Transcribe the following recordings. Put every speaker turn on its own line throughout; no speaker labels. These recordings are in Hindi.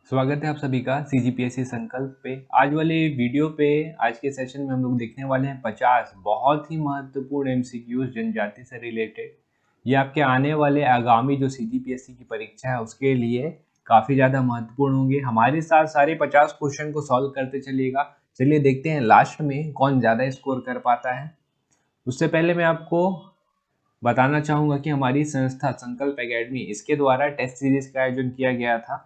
स्वागत है आप सभी का सीजीपीएससी संकल्प पे। आज वाले वीडियो पे आज के सेशन में हम लोग देखने वाले हैं 50 बहुत ही महत्वपूर्ण एमसीक्यूज जनजाति से रिलेटेड। ये आपके आने वाले आगामी जो सीजीपीएससी की परीक्षा है उसके लिए काफ़ी ज़्यादा महत्वपूर्ण होंगे। हमारे साथ सारे 50 क्वेश्चन को सॉल्व करते चलिएगा। चलिए देखते हैं लास्ट में कौन ज़्यादा स्कोर कर पाता है। उससे पहले मैं आपको बताना चाहूँगा कि हमारी संस्था संकल्प एकेडमी इसके द्वारा टेस्ट सीरीज का आयोजन किया गया था।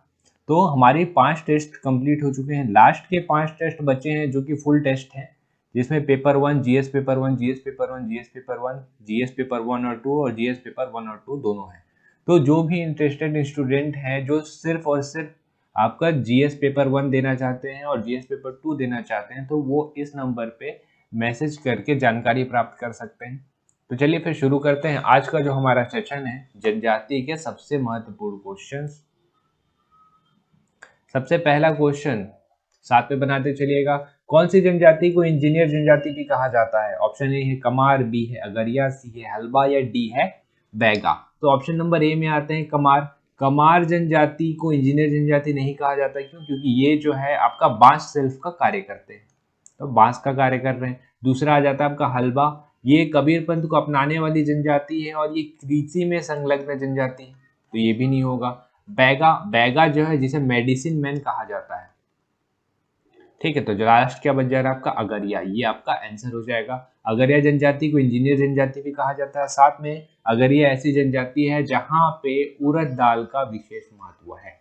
तो हमारे 5 टेस्ट कंप्लीट हो चुके हैं। लास्ट के 5 टेस्ट बचे हैं जो कि फुल टेस्ट हैं, जिसमें paper 1, GS paper 1, GS paper 1, GS paper 1, GS paper 1 और 2 और जीएस पेपर 1 और 2 दोनों हैं। तो जो भी इंटरेस्टेड स्टूडेंट हैं जो सिर्फ और सिर्फ आपका जीएस पेपर 1 देना चाहते हैं और जीएस पेपर 2 देना चाहते हैं, तो वो इस नंबर पे मैसेज करके जानकारी प्राप्त कर सकते हैं। तो चलिए फिर शुरू करते हैं आज का जो हमारा सेशन है, जनजाति के सबसे महत्वपूर्ण क्वेश्चंस। सबसे पहला क्वेश्चन साथ में बनाते चलिएगा। कौन सी जनजाति को इंजीनियर जनजाति भी कहा जाता है? ऑप्शन ए है कमार, बी है अगरिया, सी है हल्बा या डी है बैगा। तो ऑप्शन नंबर ए में आते हैं कमार। कमार जनजाति को इंजीनियर जनजाति नहीं कहा जाता, क्यों? क्योंकि ये जो है आपका बांस सेल्फ का कार्य करते हैं, तो बांस का कार्य कर रहे हैं। दूसरा आ जाता है आपका हल्बा, ये कबीर पंथ को अपनाने वाली जनजाति है और ये कृषि में संलग्न जनजाति है, तो ये भी नहीं होगा। बैगा, बैगा जो है जिसे मेडिसिन मैन कहा जाता है, ठीक है। तो जो लास्ट क्या बच जा रहा है आपका अगरिया, ये आपका आंसर हो जाएगा। अगरिया जनजाति को इंजीनियर जनजाति भी कहा जाता है। साथ में अगरिया ऐसी जनजाति है जहां पे उड़द दाल का विशेष महत्व है।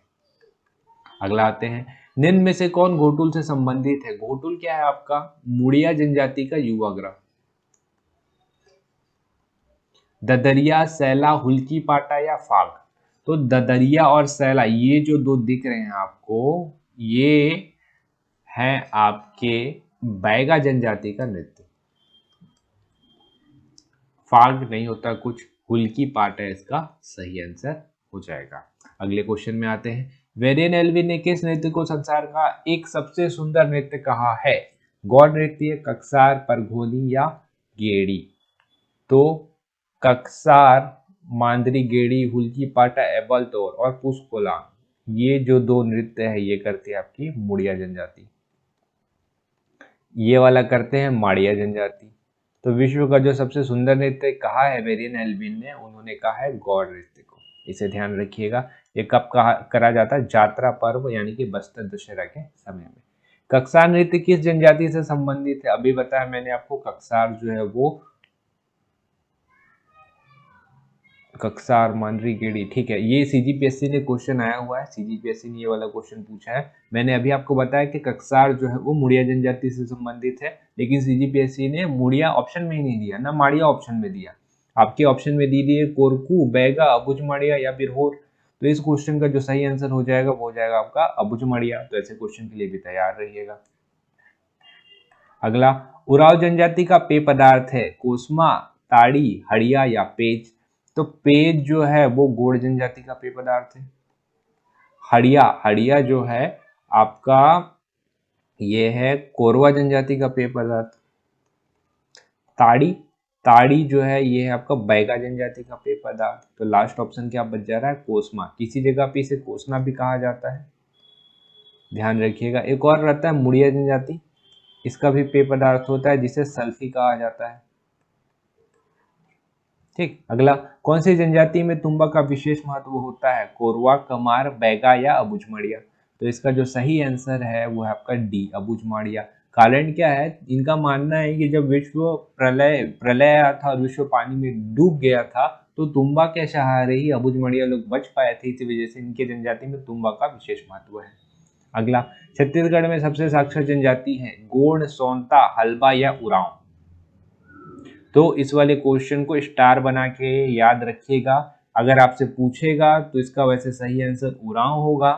अगला आते हैं, निम्न में से कौन घोटुल से संबंधित है? घोटुल क्या है आपका? मुड़िया जनजाति का युवा ग्रह। ददरिया, सैला, हुल्की पाटा या फाग। तो ददरिया और सैला ये जो दो दिख रहे हैं आपको, ये है आपके बैगा जनजाति का नृत्य। फाग नहीं होता कुछ, हुल्की पाटा इसका सही आंसर हो जाएगा। अगले क्वेश्चन में आते हैं, वेरियन एल्विन ने किस नृत्य को संसार का एक सबसे सुंदर नृत्य कहा है? गौड़ नृत्य, कक्सार, परघोनी या गेड़ी। तो कक्सार, मांदरी, गेड़ी, हुल्की पाटा, एबलतौर और पुष्कोला, ये जो दो नृत्य है ये करती है आपकी मुड़िया जनजाति। ये वाला करते हैं माड़िया जनजाति। तो विश्व का जो सबसे सुंदर नृत्य कहा है वेरियन एल्विन ने, उन्होंने कहा है गौड़ नृत्य को। इसे ध्यान रखिएगा। ये कब करा जाता है? जात्रा पर्व यानी कि बस्तर दशहरा के समय में। कक्सार नृत्य किस जनजाति से संबंधित है? अभी बताया मैंने आपको, कक्सार जो है वो कक्सार, मांडरी, गेड़ी, ठीक है। ये सीजीपीएससी ने क्वेश्चन आया हुआ है, सीजीपीएससी ने ये वाला क्वेश्चन पूछा है। मैंने अभी आपको बताया कि कक्सार जो है वो मुड़िया जनजाति से संबंधित है, लेकिन सीजीपीएससी ने मुड़िया ऑप्शन में ही नहीं दिया ना, माड़िया ऑप्शन में दिया। आपके ऑप्शन में दी दिए कोरकू, बैगा, अबुझमाड़िया या बिरहोर। तो इस क्वेश्चन का जो सही आंसर हो जाएगा वो हो जाएगा आपका अबुझमाड़िया। तो ऐसे क्वेश्चन के लिए भी तैयार रहिएगा। अगला, उराव जनजाति का पेय पदार्थ है कोसमा, ताड़ी, हड़िया या पेज। तो पेज जो है वो गोड़ जनजाति का पेय पदार्थ है। हड़िया, हड़िया जो है आपका ये है कोरवा जनजाति का पेय पदार्थ। ताड़ी, ताड़ी जो है ये है आपका बैगा जनजाति का पेय पदार्थ। तो लास्ट ऑप्शन क्या बच जा रहा है? कोसमा। किसी जगह पे इसे कोसना भी कहा जाता है, ध्यान रखिएगा। एक और रहता है मुड़िया जनजाति, इसका भी पेय पदार्थ होता है जिसे सल्फी कहा जाता है, ठीक। अगला, कौन सी जनजाति में तुम्बा का विशेष महत्व होता है? कोरवा, कमार, बैगा या अबुझमाड़िया। तो इसका जो सही आंसर है वो है आपका डी, अबुझमाड़िया। कारण क्या है? इनका मानना है कि जब विश्व प्रलय आया था और विश्व पानी में डूब गया था, तो तुम्बा के सहारे ही अबुझमाड़िया लोग बच पाए थे, इसी वजह से इनके जनजाति में तुम्बा का विशेष महत्व है। अगला, छत्तीसगढ़ में सबसे साक्षर जनजाति है गोंड, सोनता, हल्बा या उरांव। तो इस वाले क्वेश्चन को स्टार बना के याद रखिएगा। अगर आपसे पूछेगा तो इसका वैसे सही आंसर उरांव होगा,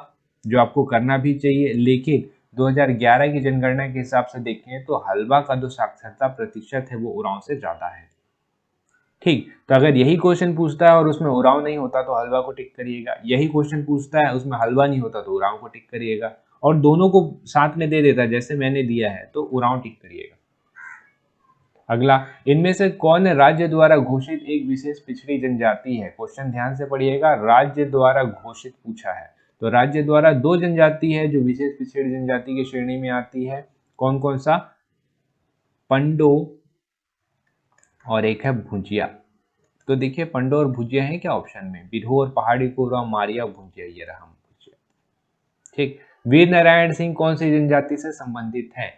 जो आपको करना भी चाहिए। लेकिन 2011 की जनगणना के हिसाब से देखें तो हल्बा का जो साक्षरता प्रतिशत है वो उरांव से ज्यादा है, ठीक। तो अगर यही क्वेश्चन पूछता है और उसमें उरांव नहीं होता तो हलवा को टिक करिएगा, यही क्वेश्चन पूछता है उसमें हलवा नहीं होता तो उरांव को टिक करिएगा, और दोनों को साथ में दे देता जैसे मैंने दिया है तो उरांव टिक करिएगा। अगला, इनमें से कौन राज्य द्वारा घोषित एक विशेष पिछड़ी जनजाति है? क्वेश्चन ध्यान से पढ़िएगा, राज्य द्वारा घोषित पूछा है। तो राज्य द्वारा 2 जनजाति है जो विशेष पिछड़ी जनजाति की श्रेणी में आती है। कौन कौन सा? पंडो और एक है भुजिया। तो देखिए पंडो और भुजिया है क्या ऑप्शन में? बिरहोर, पहाड़ी कोरवा, मारिया, भुजिया, ये रहा भुजिया। ठीक। वीर नारायण सिंह कौन सी जनजाति से संबंधित है?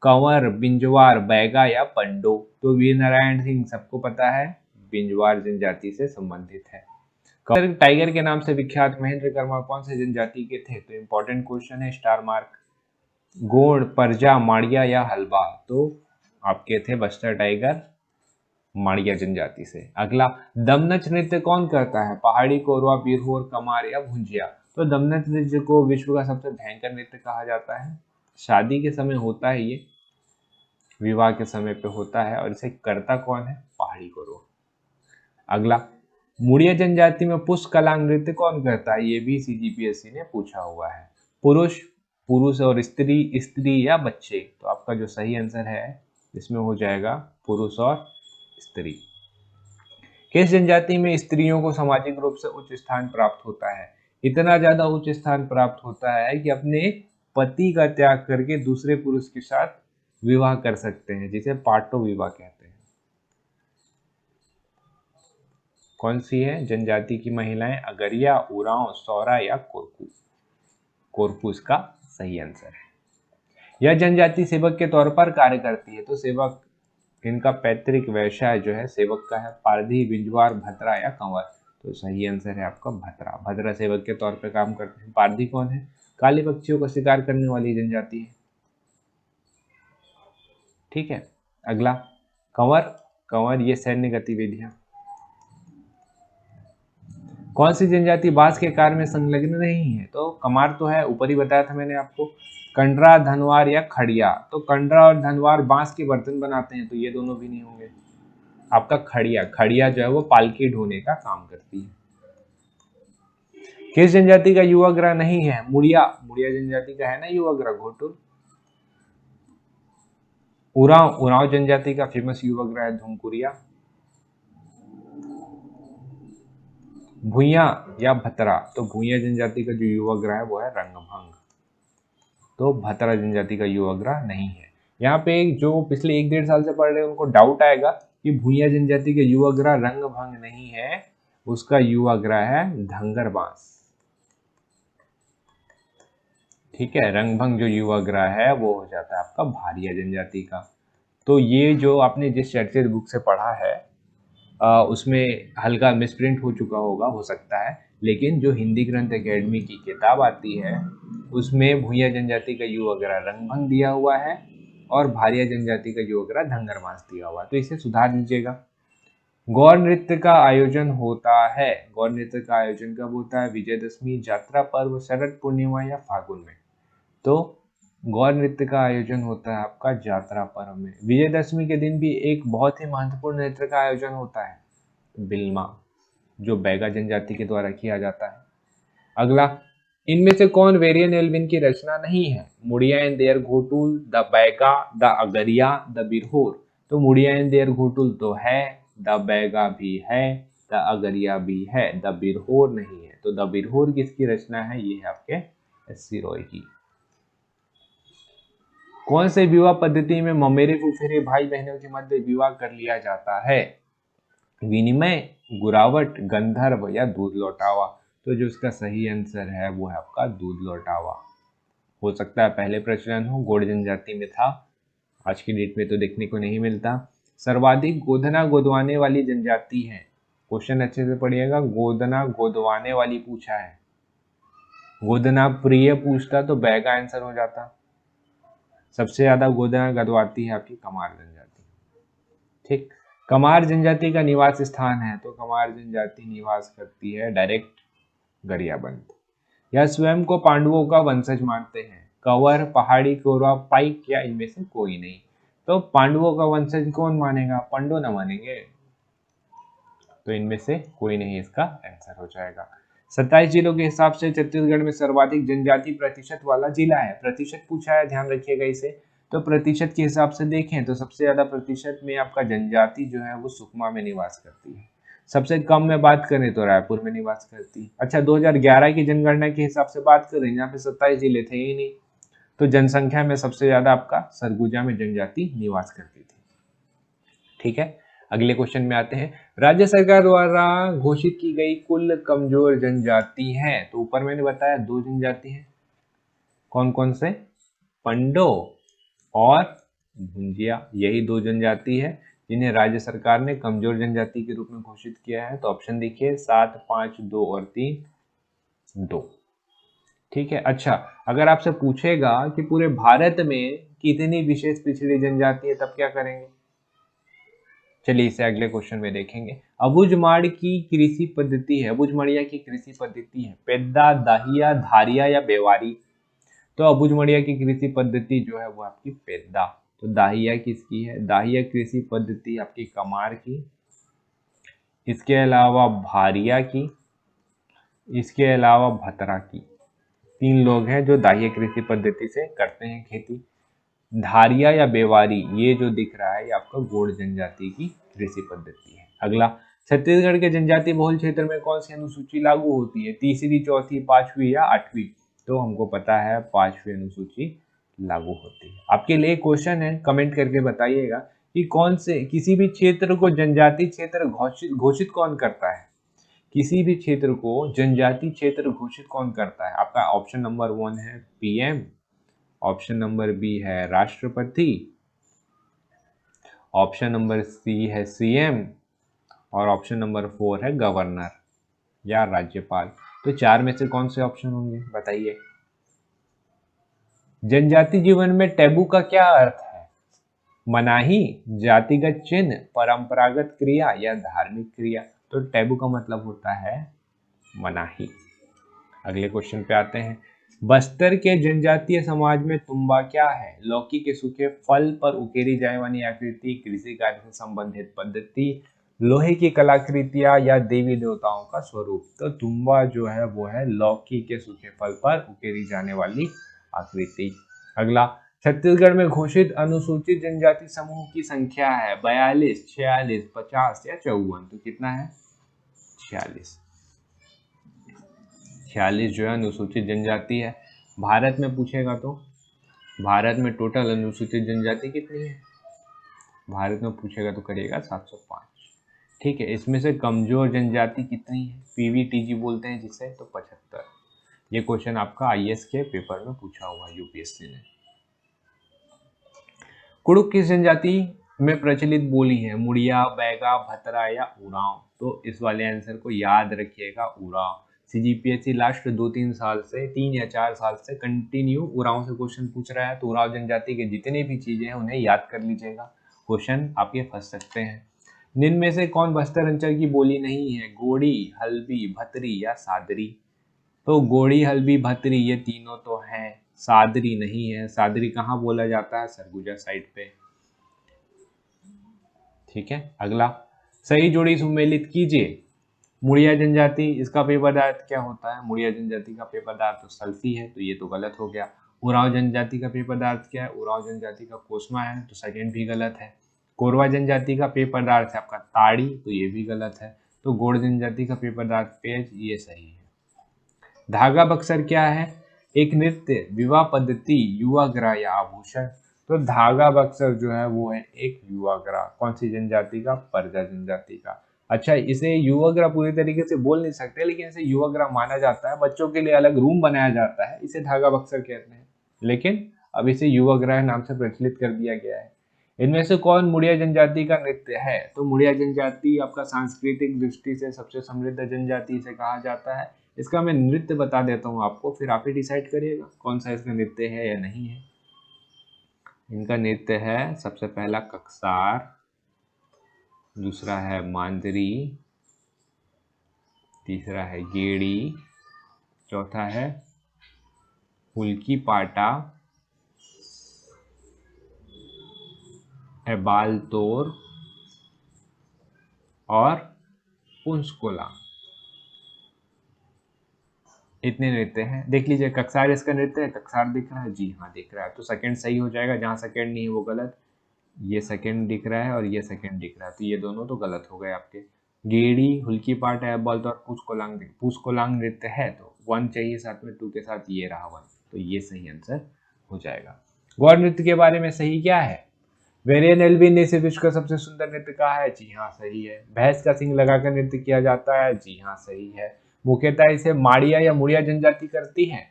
कंवर, बिंजवार, बैगा या पंडो? तो वीर नारायण सिंह सबको पता है बिंजवार जनजाति से संबंधित है। कंवर टाइगर के नाम से विख्यात महेंद्र कर्मा कौन से जनजाति के थे? तो इंपॉर्टेंट क्वेश्चन है, स्टार मार्क। गोंड, परजा, माड़िया या हलबा? तो आपके थे बस्तर टाइगर माड़िया जनजाति से। अगला, दमनच नृत्य कौन करता है? पहाड़ी कोरवा, बिरहोर, कमार या भुंजिया? तो दमनच नृत्य को विश्व का सबसे भयंकर नृत्य कहा जाता है। शादी के समय होता है, ये विवाह के समय पे होता है और इसे करता कौन है? पहाड़ी कोरवा। अगला, मुड़िया जनजाति में पुष्प कला नृत्य कौन करता है? ये भी सीजीपीएससी ने पूछा हुआ है। पुरुष, पुरुष और स्त्री, स्त्री या बच्चे? तो आपका जो सही आंसर है इसमें हो जाएगा पुरुष और स्त्री। किस जनजाति में स्त्रियों को सामाजिक रूप से उच्च स्थान प्राप्त होता है? इतना ज्यादा उच्च स्थान प्राप्त होता है कि अपने पति का त्याग करके दूसरे पुरुष के साथ विवाह कर सकते हैं, जिसे पाटो विवाह कहते हैं। कौन सी है जनजाति की महिलाएं? अगरिया, उरांव, सौरा या कोरकू? कोरकू इसका सही आंसर है। यह जनजाति सेवक के तौर पर कार्य करती है। तो सेवक, इनका पैतृक व्यवसाय जो है सेवक का है। पारधी, बिंजवार, भद्रा या कंवर? तो सही आंसर है आपका भद्रा। भद्रा सेवक के तौर पर काम करते हैं। पारधी कौन है? काले पक्षियों का शिकार करने वाली जनजाति है। ठीक है। अगला, कंवर, कंवर ये सैन्य गतिविधियां। कौन सी जनजाति बांस के कार्य में संलग्न नहीं है? तो कमार तो है, ऊपर ही बताया था मैंने आपको। कंडरा, धनवार या खड़िया? तो कंडरा और धनवार बांस के बर्तन बनाते हैं, तो ये दोनों भी नहीं होंगे। आपका खड़िया, खड़िया जो है वो पालकी ढोने का काम करती है। किस जनजाति का युवा ग्रह नहीं है? मुड़िया, मुड़िया जनजाति का है ना युवा ग्रह, घोटुल। उरांव, उरांव जनजाति का फेमस युवा ग्रह है धुमकुरिया। भुइया या भतरा? तो भुइया जनजाति का जो युवा ग्रह है वो है रंगभंग। तो भतरा जनजाति का युवा ग्रह नहीं है। यहाँ पे जो पिछले 1-1.5 साल से पढ़ रहे हैं उनको डाउट आएगा कि भुइया जनजाति का युवा ग्रह रंगभंग नहीं है, उसका युवा ग्रह है धंगर बांस। ठीक है, रंगभंग जो युवा ग्रह है वो हो जाता है आपका भारिया जनजाति का। तो ये जो आपने जिस चर्चित बुक से पढ़ा है उसमें हल्का मिसप्रिंट हो चुका होगा, हो सकता है, लेकिन जो हिंदी ग्रंथ एकेडमी की किताब आती है उसमें भुइया जनजाति का युवा ग्रह रंगभंग दिया हुआ है और भारिया जनजाति का युवा ग्रह धंगर बांस दिया हुआ है, तो इसे सुधार दीजिएगा। गौर नृत्य का आयोजन होता है। गौर नृत्य का आयोजन कब होता है? विजयदशमी, यात्रा पर्व, शरद पूर्णिमा या फागुन में? तो गौर नृत्य का आयोजन होता है आपका यात्रा पर्व में। विजयदशमी के दिन भी एक बहुत ही महत्वपूर्ण नृत्य का आयोजन होता है, बिल्मा, जो बैगा जनजाति के द्वारा किया जाता है। अगला, इनमें से कौन वेरियन एल्विन की रचना नहीं है? Muria and their ghotul, the Baiga, the Agaria, the Birhor? तो मुड़िया एंड देयर घोटुल तो है, द बैगा भी है, द अगरिया भी है, द बिरहोर नहीं है। तो द बिरहोर किसकी रचना है? ये है आपके एस.सी. रॉय की। कौन से विवाह पद्धति में ममेरे फुफेरे भाई बहनों के मध्य विवाह कर लिया जाता है? विनिमय, गुरावट, गंधर्व या दूध लौटावा? तो जो इसका सही आंसर है वो है आपका दूध लौटावा। हो सकता है पहले प्रचलन हो, गौड़ जनजाति में था, आज की डेट में तो देखने को नहीं मिलता। सर्वाधिक गोदना गोदवाने वाली जनजाति है। क्वेश्चन अच्छे से पढ़िएगा, गोदना गोदवाने वाली पूछा है। गोदना प्रिय पूछता तो बैगा आंसर हो जाता। सबसे ज्यादा गोदना गदवाती है आपकी कमार जनजाति। ठीक, कमार जनजाति का निवास स्थान है, तो कमार जनजाति निवास करती है डायरेक्ट गरियाबंद। यह स्वयं को पांडवों का वंशज मानते हैं। कंवर, पहाड़ी कोरवा, पाइक या इनमें से कोई नहीं? तो पांडवों का वंशज कौन मानेगा? पंडो न मानेंगे, तो इनमें से कोई नहीं इसका आंसर हो जाएगा। 27 जिलों के हिसाब से छत्तीसगढ़ में सर्वाधिक जनजाति प्रतिशत वाला जिला है। प्रतिशत पूछा है, ध्यान रखिएगा इसे। तो प्रतिशत के हिसाब से देखें तो सबसे ज्यादा प्रतिशत में आपका जनजाति जो है वो सुकमा में निवास करती है। सबसे कम में बात करें तो रायपुर में निवास करती। अच्छा, 2011 की जनगणना के हिसाब से बात करें, यहाँ पे 27 जिले थे ही नहीं, तो जनसंख्या में सबसे ज्यादा आपका सरगुजा में जनजाति निवास करती थी। ठीक है, अगले क्वेश्चन में आते हैं। राज्य सरकार द्वारा घोषित की गई कुल कमजोर जनजाति है, तो ऊपर मैंने बताया 2 जनजाति हैं, कौन कौन से, पंडो और भुंजिया, यही 2 जनजाति है जिन्हें राज्य सरकार ने कमजोर जनजाति के रूप में घोषित किया है। तो ऑप्शन देखिए 7, 5, 2 और 3, 2। ठीक है। अच्छा, अगर आपसे पूछेगा कि पूरे भारत में कितनी विशेष पिछड़ी जनजाति है, तब क्या करेंगे? चलिए इसे अगले क्वेश्चन में देखेंगे। अबुझमाड़ की कृषि पद्धति है, अबुझमड़िया की कृषि पद्धति है पेद्दा, दाहिया, धारिया या बेवारी। तो अबुझमड़िया की कृषि पद्धति जो है वो आपकी पेद्दा। तो दाहिया किसकी है? दाहिया कृषि पद्धति आपकी कमार की, इसके अलावा भारिया की, इसके अलावा भतरा की। 3 लोग हैं जो दाहिया कृषि पद्धति से करते हैं खेती। धारिया या बेवारी, ये जो दिख रहा है ये आपका गोंड जनजाति की कृषि पद्धति है। अगला, छत्तीसगढ़ के जनजाति बहुल क्षेत्र में कौन सी अनुसूची लागू होती है? तीसरी, चौथी, 5वीं या 8वीं? तो हमको पता है 5वीं अनुसूची लागू होती है। आपके लिए क्वेश्चन है, कमेंट करके बताइएगा कि कौन से किसी भी क्षेत्र को जनजाति क्षेत्र घोषित कौन करता है? किसी भी क्षेत्र को जनजाति क्षेत्र घोषित कौन करता है? आपका ऑप्शन नंबर 1 है पीएम, ऑप्शन नंबर बी है राष्ट्रपति, ऑप्शन नंबर सी है सीएम और ऑप्शन नंबर 4 है गवर्नर या राज्यपाल। तो 4 में से कौन से ऑप्शन होंगे बताइए? जनजाति जीवन में टैबू का क्या अर्थ है? मनाही, जातिगत चिन्ह, परंपरागत क्रिया या धार्मिक क्रिया। तो टैबू का मतलब होता है मनाही। अगले क्वेश्चन पे आते हैं। बस्तर के जनजातीय समाज में तुम्बा क्या है? लौकी के सूखे फल पर उकेरी जाए वाली आकृति, कृषि कार्य से संबंधित पद्धति, लोहे की कलाकृतियां या देवी देवताओं का स्वरूप। तो तुम्बा जो है वो है लौकी के सूखे फल पर उकेरी जाने वाली आकृति। अगला, छत्तीसगढ़ में घोषित अनुसूचित जनजाति समूह की संख्या है 42, 46, 50 या 54। तो कितना है? 46। 46 जो है अनुसूचित जनजाति है। भारत में पूछेगा तो भारत में टोटल अनुसूचित जनजाति कितनी है? भारत में पूछेगा तो करेगा 705। ठीक है, इसमें से कमजोर जनजाति कितनी है? पीवीटीजी बोलते हैं जिसे, तो 75। ये क्वेश्चन आपका आईएएस के पेपर में पूछा हुआ है यूपीएससी ने। कुड़ुक किस जनजाति में प्रचलित बोली है? मुड़िया, बैगा, भतरा या उरांव? तो इस वाले आंसर को याद रखिएगा, उरांव। सीजीपीएससी लास्ट 2-3 साल से, 3 या 4 साल से कंटिन्यू उरांव से क्वेश्चन पूछ रहा है। तो उरांव जनजाति के जितने भी चीजें हैं उन्हें याद कर लीजिएगा, क्वेश्चन आपके फंस सकते हैं। निम्न में से कौन बस्तर अंचल की बोली नहीं है? गोड़ी, हल्बी, भतरी या सादरी? तो गोड़ी, हल्बी, भतरी ये तीनों तो हैं, सादरी नहीं है। सादरी कहाँ बोला जाता है? सरगुजा साइड पे। ठीक है, अगला, सही जोड़ी सुमेलित कीजिए। मुड़िया जनजाति, इसका पेय पदार्थ क्या होता है? मुड़िया जनजाति का पेय पदार्थ तो सल्फी है, तो ये तो गलत हो गया। उरांव जनजाति का पेय पदार्थ क्या है? उरांव जनजाति का कोसमा है, तो सेकंड भी गलत है। कोरवा जनजाति का पेय पदार्थ है आपका ताड़ी, तो ये भी गलत है। तो गोंड जनजाति का पेय पदार्थ पेज, ये सही है। धागा बक्सर क्या है? एक नृत्य, विवाह पद्धति, युवाग्रह या आभूषण? तो धागा बक्सर जो है वो है एक युवाग्रह। कौन सी जनजाति का? परजा जनजाति का। अच्छा, इसे युवाग्रह पूरी तरीके से बोल नहीं सकते, लेकिन इसे युवाग्रह माना जाता है। बच्चों के लिए अलग रूम बनाया जाता है, इसे धागा बक्सर कहते हैं, लेकिन अब इसे युवाग्रह नाम से प्रचलित कर दिया गया है। इनमें से कौन मुड़िया जनजाति का नृत्य है? तो मुड़िया जनजाति आपका सांस्कृतिक दृष्टि से सबसे समृद्ध जनजाति से कहा जाता है। इसका मैं नृत्य बता देता हूँ आपको, फिर आप ही डिसाइड करिएगा कौन सा इसका नृत्य है या नहीं है। इनका नृत्य है, सबसे पहला ककसार, दूसरा है मांदरी, तीसरा है गेड़ी, चौथा है हुल्की पाटा, है बाल तोर और पुंसकोला। इतने नृत्य हैं, देख लीजिए। ककसार इसका नृत्य है, ककसार दिख रहा है? जी हाँ दिख रहा है, तो सेकंड सही हो जाएगा। जहाँ सेकंड नहीं है वो गलत। ये सेकंड दिख रहा है और ये सेकंड दिख रहा है, तो ये दोनों तो गलत हो गए आपके। गेड़ी, हुल्की पाट, ऐप बोलते और पूस कोलांग नृत्य है, तो 1 चाहिए साथ में, 2 के साथ ये रहा 1, तो ये सही आंसर हो जाएगा। गौर नृत्य के बारे में सही क्या है? वेरियन एल्विन ने इसे विश्व का सबसे सुंदर नृत्य कहा है, जी हाँ सही है। भैंस का सिंग लगाकर नृत्य किया जाता है, जी हाँ सही है। मुख्यतः इसे माड़िया या मुड़िया जनजाति करती है,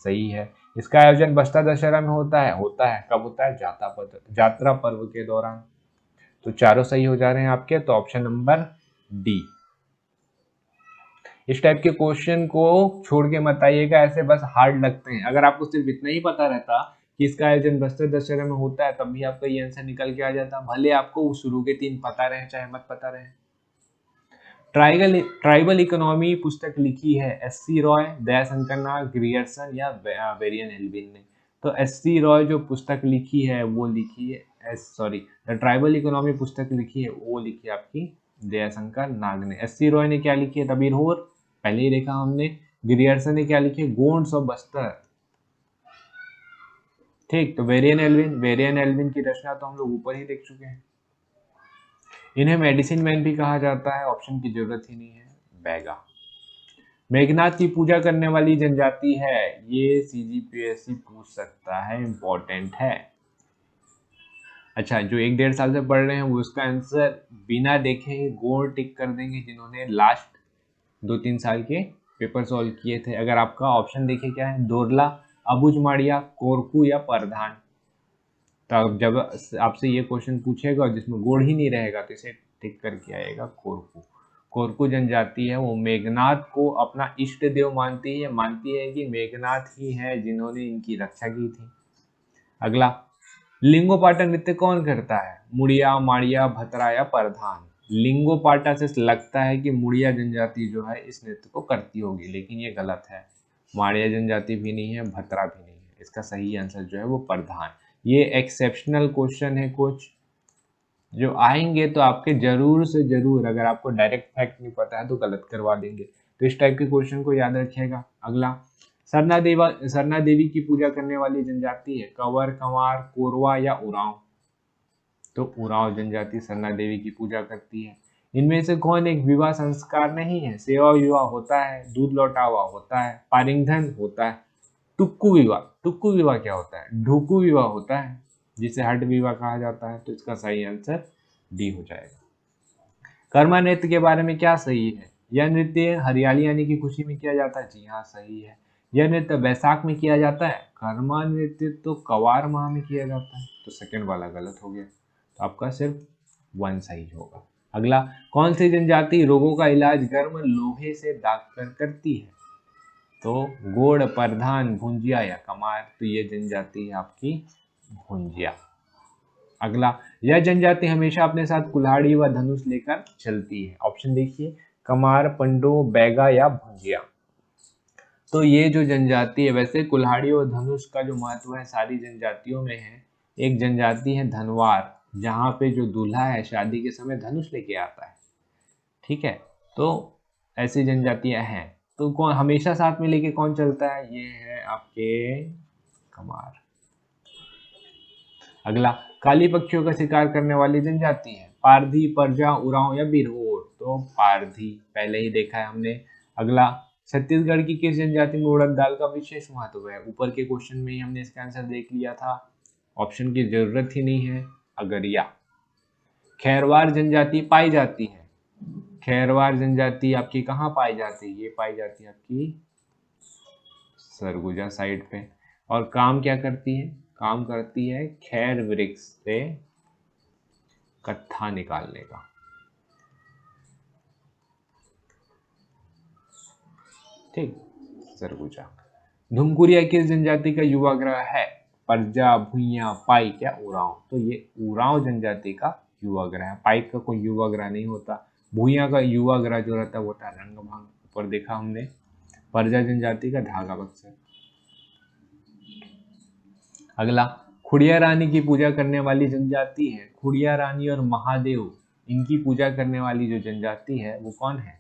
सही है। इसका आयोजन बस्ता दशहरा में होता है, कब होता है? जात्रा पर्व के दौरान। तो चारों सही हो जा रहे हैं आपके, तो ऑप्शन नंबर डी। इस टाइप के क्वेश्चन को छोड़ के मत आइएगा, ऐसे बस हार्ड लगते हैं। अगर आपको सिर्फ इतना ही पता रहता कि इसका आयोजन बस्तर दशहरा में होता है, तब भी आपका ये आंसर निकल के आ जाता, भले आपको शुरू के 3 पता रहे चाहे मत पता रहे। ट्राइबल इकोनॉमी पुस्तक लिखी है एस.सी. रॉय, दयाशंकर नाग, ग्रियर्सन या वेरियन एल्विन ने? तो एस.सी. रॉय जो पुस्तक लिखी है वो लिखी है द ट्राइबल इकोनॉमी पुस्तक लिखी है वो लिखी है आपकी दयाशंकर नाग ने। एस.सी. रॉय ने क्या लिखी है? द बीर होर, पहले ही देखा हमने। ग्रियर्सन ने क्या लिखी है? गोंड्स ऑफ बस्तर। ठीक, तो वेरियन एल्विन की रचना तो हम लोग ऊपर ही देख चुके हैं। इन्हें मेडिसिन मैन भी कहा जाता है, ऑप्शन की जरूरत ही नहीं है, बैगा। मेघनाथ की पूजा करने वाली जनजाति है, ये सीजीपीएससी पूछ सकता है, इंपॉर्टेंट है। अच्छा, जो 1-1.5 साल से पढ़ रहे हैं वो उसका आंसर बिना देखे गोल टिक कर देंगे, जिन्होंने लास्ट 2-3 साल के पेपर सॉल्व किए थे। अगर आपका ऑप्शन देखिए क्या है, दोरला, अबुझमाड़िया, कोरकू या परधान। तो जब आपसे ये क्वेश्चन पूछेगा जिसमें गोड़ ही नहीं रहेगा तो इसे टिक करके आएगा कोरकू। कोरकू जनजाति है वो मेघनाथ को अपना इष्ट देव मानती है कि मेघनाथ ही है जिन्होंने इनकी रक्षा की थी। अगला, लिंगोपाटा नृत्य कौन करता है? मुड़िया, माड़िया, भतरा या परधान? लिंगोपाटा से लगता है कि मुड़िया जनजाति जो है इस नृत्य को करती होगी, लेकिन ये गलत है। माड़िया जनजाति भी नहीं है, भतरा भी नहीं है। इसका सही आंसर जो है वो परधान। ये एक्सेप्शनल क्वेश्चन है, कुछ जो आएंगे तो आपके जरूर से जरूर, अगर आपको डायरेक्ट फैक्ट नहीं पता है तो गलत करवा देंगे। तो इस टाइप के क्वेश्चन को याद रखिएगा। अगला, सरना देवी की पूजा करने वाली जनजाति है, कंवर, कंवार, कोरवा या उरांव? तो उरांव जनजाति सरना देवी की पूजा करती है। इनमें से कौन एक विवाह संस्कार नहीं है? सेवा विवाह होता है, दूध लौटावा होता है, पारिंगधन होता है, टुक्कू विवाह क्या होता है? ढुकू विवाह होता है, जिसे हट विवाह कहा जाता है। तो इसका सही आंसर डी हो जाएगा। कर्मा नृत्य के बारे में क्या सही है? यह नृत्य हरियाली आने की खुशी में किया जाता है, जी हाँ सही है। यह नृत्य बैसाख में किया जाता है, कर्मा नृत्य तो कवार माह में किया जाता है, तो सेकंड वाला गलत हो गया, तो आपका सिर्फ 1 सही होगा। अगला, कौन सी जनजाति रोगों का इलाज गर्म लोहे से दाग कर करती है? तो गोड़, परधान, भुंजिया या कमार? तो ये जनजाति है आपकी भुंजिया। अगला, यह जनजाति हमेशा अपने साथ कुल्हाड़ी व धनुष लेकर चलती है, ऑप्शन देखिए, कमार, पंडो, बैगा या भुंजिया? तो ये जो जनजाति है, वैसे कुल्हाड़ी और धनुष का जो महत्व है सारी जनजातियों में है। एक जनजाति है धनवार, जहाँ पे जो दूल्हा है शादी के समय धनुष लेके आता है, ठीक है। तो ऐसी जनजातियां हैं। तो कौन हमेशा साथ में लेके कौन चलता है? ये है आपके कमार। अगला, काली पक्षियों का शिकार करने वाली जनजाति है, पारधी, परजा, उरांव या बिरहोर? तो पारधी, पहले ही देखा है हमने। अगला, छत्तीसगढ़ की किस जनजाति में उड़द दाल का विशेष महत्व है? ऊपर के क्वेश्चन में ही हमने इसका आंसर देख लिया था, ऑप्शन की जरूरत ही नहीं है, अगरिया। खैरवार जनजाति पाई जाती है, खैरवार जनजाति आपकी कहाँ पाई जाती है? ये पाई जाती है आपकी सरगुजा साइड पे। और काम क्या करती है? काम करती है खैर वृक्ष से कत्था निकालने का। ठीक, सरगुजा। धुमकुरिया किस जनजाति का युवा ग्रह है? परजा, भुइया, पाइक या उरांव? तो ये उरांव जनजाति का युवा ग्रह है, पाइक का कोई युवा ग्रह नहीं होता। भुइया का युवा ग्रह जो रहता है वो होता है रंगभंग, ऊपर देखा हमने। परजा जनजाति का धागा बक्सर। अगला, खुड़िया रानी की पूजा करने वाली जनजाति है, खुड़िया रानी और महादेव, इनकी पूजा करने वाली जो जनजाति है वो कौन है?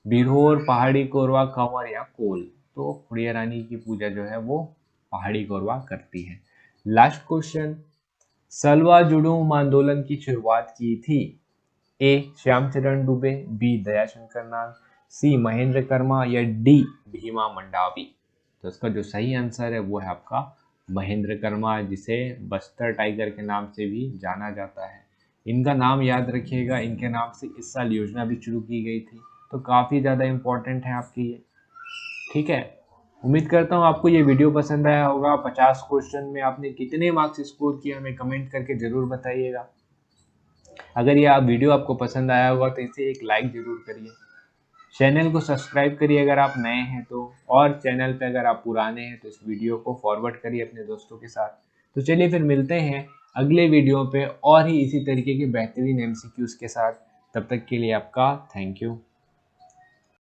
बिरहोर, पहाड़ी कोरवा, कंवर या कोल? तो खुड़िया रानी की पूजा जो है वो पहाड़ी कोरवा करती है। लास्ट क्वेश्चन, सलवा जुडूम आंदोलन की शुरुआत की थी? ए श्यामचरण दुबे, बी दयाशंकर नाग, सी महेंद्र कर्मा या डी भीमा मंडावी। तो इसका जो सही आंसर है वो है आपका महेंद्र कर्मा, जिसे बस्तर टाइगर के नाम से भी जाना जाता है। इनका नाम याद रखिएगा, इनके नाम से इस साल योजना भी शुरू की गई थी, तो काफ़ी ज़्यादा इम्पोर्टेंट है आपके ये। ठीक है, उम्मीद करता हूँ आपको ये वीडियो पसंद आया होगा। 50 क्वेश्चन में आपने कितने मार्क्स स्कोर किए हमें कमेंट करके ज़रूर बताइएगा। अगर ये वीडियो आपको पसंद आया होगा तो इसे एक लाइक ज़रूर करिए, चैनल को सब्सक्राइब करिए अगर आप नए हैं तो, और चैनल पे अगर आप पुराने हैं तो इस वीडियो को फॉरवर्ड करिए अपने दोस्तों के साथ। तो चलिए फिर मिलते हैं अगले वीडियो पे और ही इसी तरीके के बेहतरीन MCQs के साथ। तब तक के लिए आपका थैंक यू।